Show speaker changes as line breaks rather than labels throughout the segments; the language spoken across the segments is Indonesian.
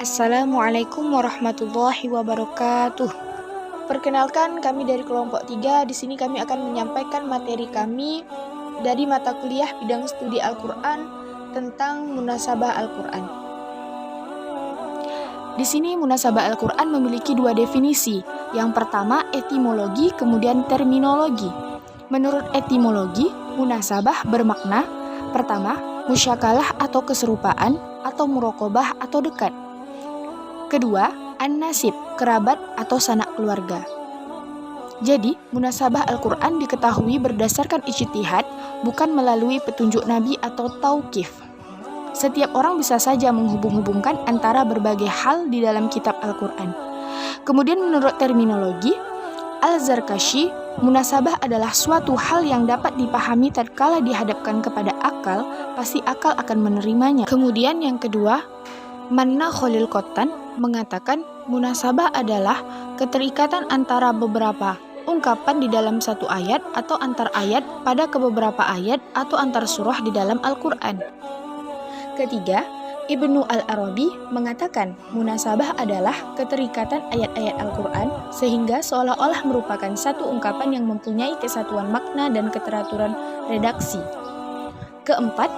Assalamualaikum warahmatullahi wabarakatuh. Perkenalkan, kami dari kelompok 3. Di sini kami akan menyampaikan materi kami dari mata kuliah bidang studi Al-Qur'an tentang munasabah Al-Qur'an. Di sini munasabah Al-Qur'an memiliki dua definisi. Yang pertama etimologi, kemudian terminologi. Menurut etimologi, munasabah bermakna pertama, musyakalah atau keserupaan atau murokobah atau dekat. Kedua, an-nasib, kerabat atau sanak keluarga. Jadi, munasabah Al-Qur'an diketahui berdasarkan ijtihad, bukan melalui petunjuk Nabi atau tauqif. Setiap orang bisa saja menghubung-hubungkan antara berbagai hal di dalam kitab Al-Qur'an. Kemudian menurut terminologi, Al-Zarkashi, munasabah adalah suatu hal yang dapat dipahami tatkala dihadapkan kepada akal, pasti akal akan menerimanya. Kemudian yang kedua, Manna Khalil Qottan mengatakan munasabah adalah keterikatan antara beberapa ungkapan di dalam satu ayat atau antar ayat pada beberapa ayat atau antar surah di dalam Al-Qur'an. Ketiga, Ibnu Al-Arabi mengatakan munasabah adalah keterikatan ayat-ayat Al-Qur'an sehingga seolah-olah merupakan satu ungkapan yang mempunyai kesatuan makna dan keteraturan redaksi. Keempat,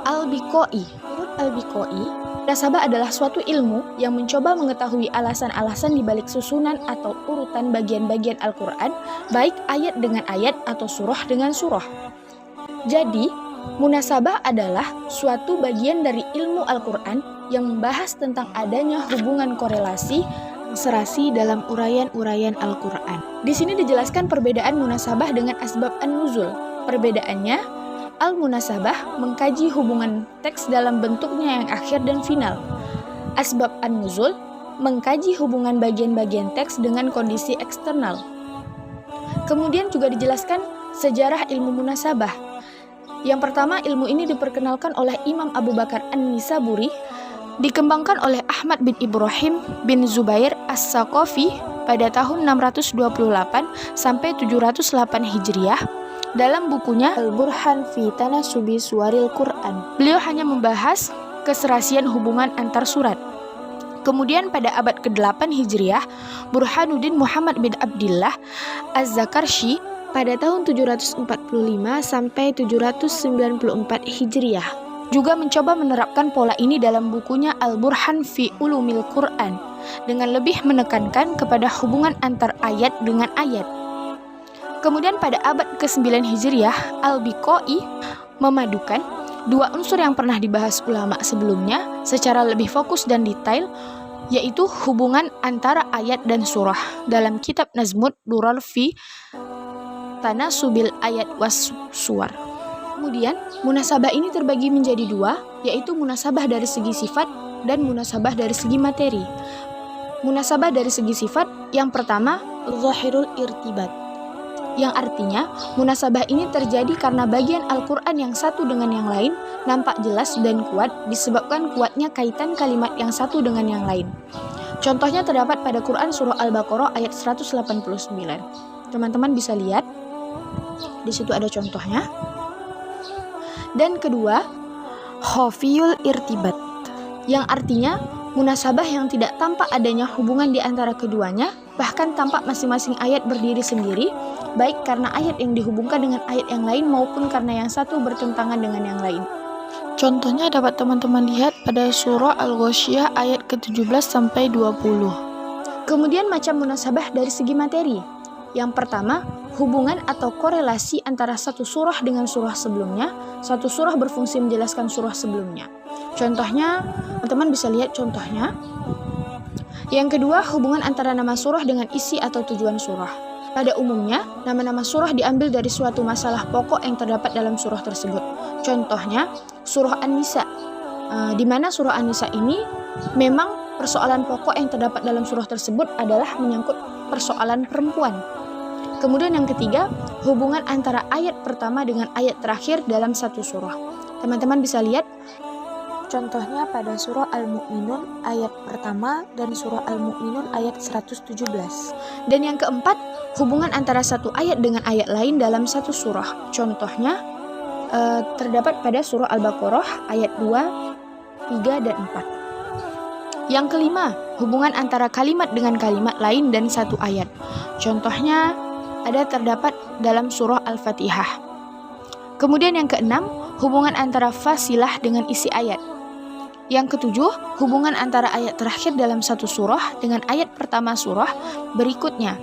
Al-Biqai. Menurut Al-Biqai, munasabah adalah suatu ilmu yang mencoba mengetahui alasan-alasan di balik susunan atau urutan bagian-bagian Al-Qur'an, baik ayat dengan ayat atau surah dengan surah. Jadi, munasabah adalah suatu bagian dari ilmu Al-Qur'an yang membahas tentang adanya hubungan korelasi serasi dalam uraian-uraian Al-Qur'an. Di sini dijelaskan perbedaan munasabah dengan asbab an-nuzul. Perbedaannya, Al-munasabah mengkaji hubungan teks dalam bentuknya yang akhir dan final. Asbab an-nuzul mengkaji hubungan bagian-bagian teks dengan kondisi eksternal. Kemudian juga dijelaskan sejarah ilmu munasabah. Yang pertama, ilmu ini diperkenalkan oleh Imam Abu Bakar An-Nisaburi, dikembangkan oleh Ahmad bin Ibrahim bin Zubair As-Saqafi pada tahun 628 sampai 708 Hijriah. Dalam bukunya Al-Burhan fi Tanasubi Suwaril Qur'an, beliau hanya membahas keserasian hubungan antar surat. Kemudian pada abad ke-8 Hijriah, Burhanuddin Muhammad bin Abdillah Az-Zakarshi pada tahun 745 sampai 794 Hijriah juga mencoba menerapkan pola ini dalam bukunya Al-Burhan fi Ulumil Qur'an dengan lebih menekankan kepada hubungan antar ayat dengan ayat. Kemudian pada abad ke-9 Hijriah, Al-Biqai memadukan dua unsur yang pernah dibahas ulama sebelumnya secara lebih fokus dan detail, yaitu hubungan antara ayat dan surah dalam kitab Nazmud Durar fi Tanasubil Ayat was Suwar. Kemudian, munasabah ini terbagi menjadi dua, yaitu munasabah dari segi sifat dan munasabah dari segi materi. Munasabah dari segi sifat, yang pertama, Zahirul Irtibat, yang artinya munasabah ini terjadi karena bagian Al-Qur'an yang satu dengan yang lain nampak jelas dan kuat disebabkan kuatnya kaitan kalimat yang satu dengan yang lain. Contohnya terdapat pada Quran surah Al-Baqarah ayat 189. Teman-teman bisa lihat di situ ada contohnya. Dan kedua, Khafiyul Irtibat, yang artinya munasabah yang tidak tampak adanya hubungan di antara keduanya, bahkan tampak masing-masing ayat berdiri sendiri, baik karena ayat yang dihubungkan dengan ayat yang lain maupun karena yang satu bertentangan dengan yang lain. Contohnya dapat teman-teman lihat pada surah Al-Ghasyiyah ayat ke-17 sampai 20. Kemudian macam munasabah dari segi materi. Yang pertama, hubungan atau korelasi antara satu surah dengan surah sebelumnya. Satu surah berfungsi menjelaskan surah sebelumnya. Contohnya, teman-teman bisa lihat contohnya. Yang kedua, hubungan antara nama surah dengan isi atau tujuan surah. Pada umumnya, nama-nama surah diambil dari suatu masalah pokok yang terdapat dalam surah tersebut. Contohnya, surah An-Nisa, di mana surah An-Nisa ini memang persoalan pokok yang terdapat dalam surah tersebut adalah menyangkut persoalan perempuan. Kemudian yang ketiga, hubungan antara ayat pertama dengan ayat terakhir dalam satu surah. Teman-teman bisa lihat contohnya pada surah Al-Mu'minun ayat pertama dan surah Al-Mu'minun ayat 117. Dan yang keempat, hubungan antara satu ayat dengan ayat lain dalam satu surah. Contohnya terdapat pada surah Al-Baqarah ayat 2, 3, dan 4. Yang kelima, hubungan antara kalimat dengan kalimat lain dan satu ayat. Contohnya terdapat dalam surah Al-Fatihah. Kemudian yang keenam, hubungan antara fasilah dengan isi ayat. Yang ketujuh, hubungan antara ayat terakhir dalam satu surah dengan ayat pertama surah berikutnya.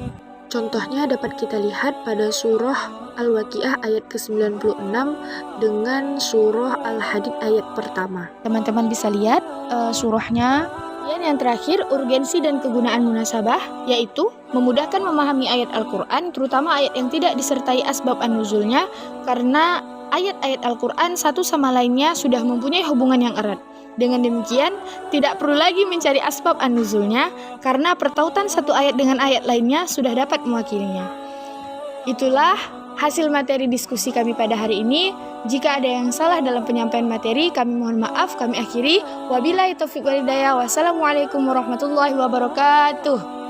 Contohnya dapat kita lihat pada surah Al-Waqiah ayat ke-96 dengan surah Al-Hadid ayat pertama. Teman-teman bisa lihat surahnya. Dan yang terakhir, urgensi dan kegunaan munasabah, yaitu memudahkan memahami ayat Al-Quran, terutama ayat yang tidak disertai asbab an-nuzulnya, karena ayat-ayat Al-Quran satu sama lainnya sudah mempunyai hubungan yang erat. Dengan demikian, tidak perlu lagi mencari asbab an-nuzulnya, karena pertautan satu ayat dengan ayat lainnya sudah dapat mewakilinya. Itulah hasil materi diskusi kami pada hari ini. Jika ada yang salah dalam penyampaian materi, kami mohon maaf. Kami akhiri. Wabillahi taufiq wal hidayah. Wassalamualaikum warahmatullahi wabarakatuh.